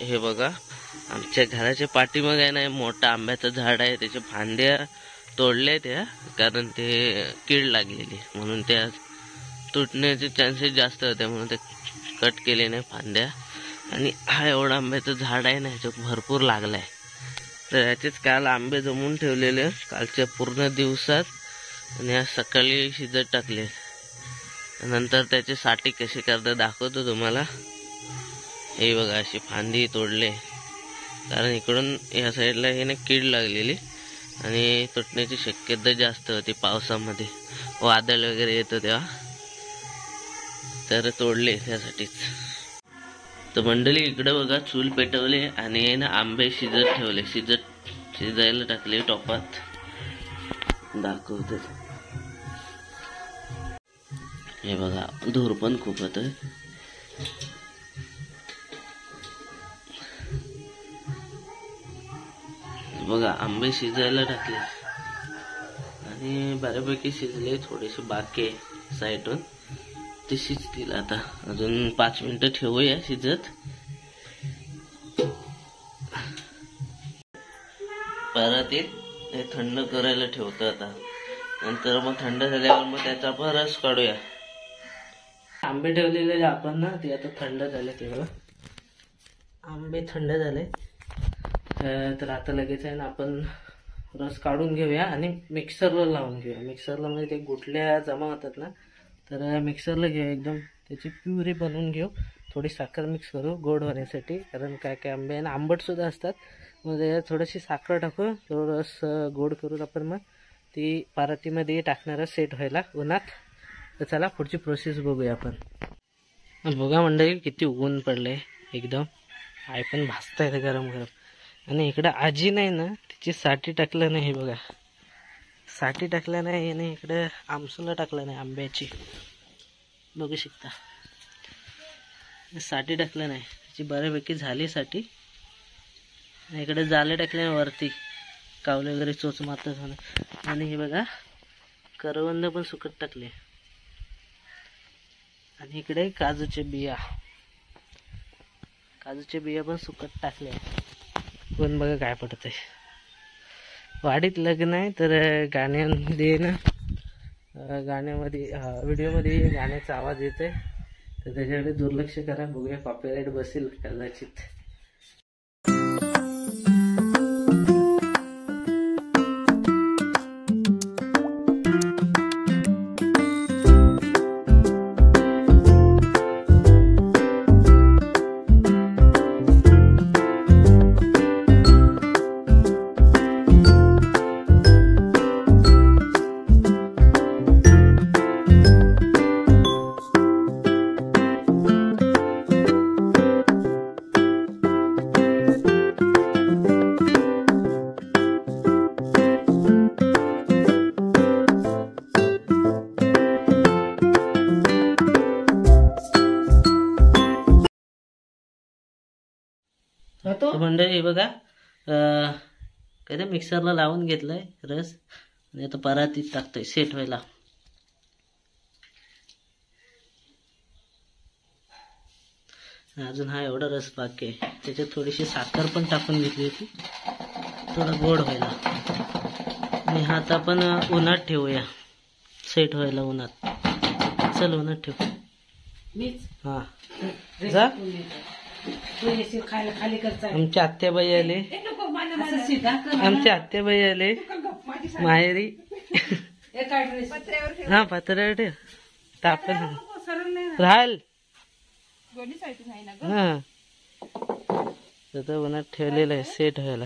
हे बघा, आमच्या घराच्या पाठीमागे आहे ना मोठा आंब्याचं झाड आहे, त्याच्या फांद्या तोडल्या त्या, कारण ते कीड लागलेली म्हणून त्या तुटण्याचे चान्सेस जास्त होते म्हणून ते कट केले नाही फांद्या. आणि हा एवढा आंब्याचं झाड आहे ना, ह्याच्यात भरपूर लागलाय. तर याचेच काल आंबे जमवून ठेवलेले कालच्या पूर्ण दिवसात, आणि आज सकाळी शिजत टाकले. नंतर त्याचे साठी कसे करता दाखवतो तुम्हाला. हे बघा, अशी फांदी तोडले, कारण इकडून या साईडला हे ना कीड लागलेली आणि तुटण्याची शक्यता जास्त होती पावसामध्ये, वादळ वगैरे येतं तेव्हा. तर तोडले त्यासाठीच. तर मंडळी इकडे बघा, चूल पेटवले आणि ना आंबे शिजत ठेवले, शिजायला टाकले टोपात. दाखवतो. हे बघा, धूर पण खूप होतोय. बघा, आंबे शिजायला टाकले आणि बऱ्यापैकी शिजले, थोडेसे बाकी साईडून ते शिजतील. आता अजून 5 मिनिटं ठेवूया शिजत. परत हे थंड करायला ठेवतो आता. नंतर मग थंड झाल्यावर मग त्याचा आपण रस काढूया. आंबे ठेवलेले आपण ना, ते आता थंड झाले. तेव्हा आंबे थंड झाले, तर आता लगेच आहे ना आपण रस काढून घेऊया आणि मिक्सरला लावून घेऊया. मिक्सरला म्हणजे ते गुठल्या जमा होतात ना, तर मिक्सरला घेऊया, एकदम त्याची प्युरी बनवून घेऊ. थोडी साखर मिक्स करू गोड होण्यासाठी, कारण काय काय आंबे आहे ना आंबट सुद्धा असतात. मग त्याच्यात थोडीशी साखर टाकू, थोडंस गोड करून आपण मग ती परातीमध्ये टाकणार सेट व्हायला उन्हात. तर चला पुढची प्रोसेस बघूया आपण. बघा मंडळी, किती ऊन पडले एकदम, आई पण भाजतायत गरम गरम. आणि इकडं आजी नाही ना, तिची साठी टाकलं नाही. बघा, साठी टाकलं नाही आणि इकडं आमसूला टाकलं नाही आंब्याची, बघू शकता. साठी टाकलं नाही, त्याची बऱ्यापैकी झाली साठी. इकडे जाले टाकले वरती, कावले वगैरे चोच मारतात. आणि हे बघा, करवंद पण सुकट टाकले. आणि इकडे काजूचे बिया पण सुकट टाकले. पण बघा काय पडतंय. वाडीत लग्न आहे, तर गाण्यामध्ये ना, व्हिडिओमध्ये गाण्याचा आवाज येतोय, तर त्याच्याकडे दुर्लक्ष करा. बघूया, कॉपीराईट बसेल कदाचित. मंडळी बघा, काय मिक्सरला लावून घेतलाय रस आणि आता परातीत टाकतोय सेट व्हायला. अजून हा एवढा रस बाकी आहे. त्याच्यात थोडीशी साखर पण टाकून घेतली होती, थोडा गोड व्हायला. आणि हा आता आपण उन्हात ठेवूया सेट व्हायला. उन्हात, चल उन्हात ठेवू. हा जा. आमच्या आत्याबाई आले, माहेरी. हा, पत्र्यावर ठेव, तापण राहाल. हा, उन्हात ठेवलेलं आहे सेट व्हायला.